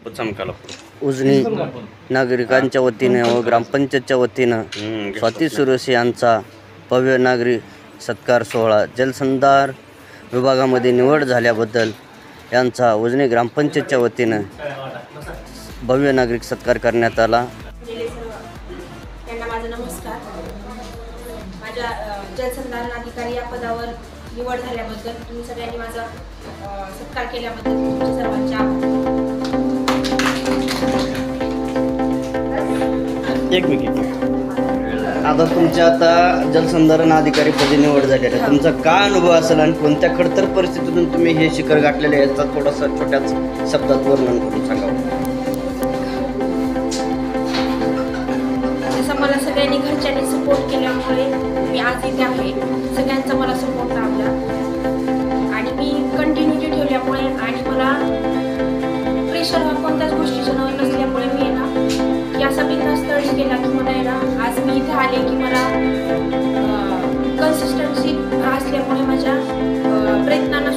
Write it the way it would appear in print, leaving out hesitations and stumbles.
उजनी नागरिकांच्या वतीने व ग्रामपंचायतच्या वतीनं स्वाती सुरेश यांचा भव्य नागरिक सत्कार सोहळा जलसंधार विभागामध्ये निवड झाल्याबद्दल यांचा उजनी ग्रामपंचायतच्या वतीनं भव्य नागरिक सत्कार करण्यात आला। त्यांना माझा नमस्कार। माझ्या जलसंधारण अधिकारी या पदावर निवड झाल्याबद्दल तुम्ही सगळ्यांनी माझा सत्कार केल्याबद्दल तुमच्या सर्वांचे आभार। एक मिनिट, आता तुमच्या आता जलसंधारण अधिकारी पदी निवड झालेली आहे, तुमचा काय अनुभव असेल आणि कोणत्या खडतर परिस्थितीतून तुम्ही हे शिखर गाठलेले आहे याचा थोडासा छोट्याच शब्दात वर्णन करून सांगावं। जसं मला सगळ्यांनी घरच्यांनी सपोर्ट केल्यामुळे मी आज इथे आहे। सगळ्यांचा मला सपोर्ट लाभला आणि मी कंटिन्युटी ठेवल्यामुळे आणि मला प्रेशर हा कोणत्याच गोष्टीचा नसल्यामुळे मी ना असा बिनधास्त तळी केला की मला ना आज मी इथे आले की मला कन्सिस्टन्सी असल्यामुळे माझ्या प्रयत्नांना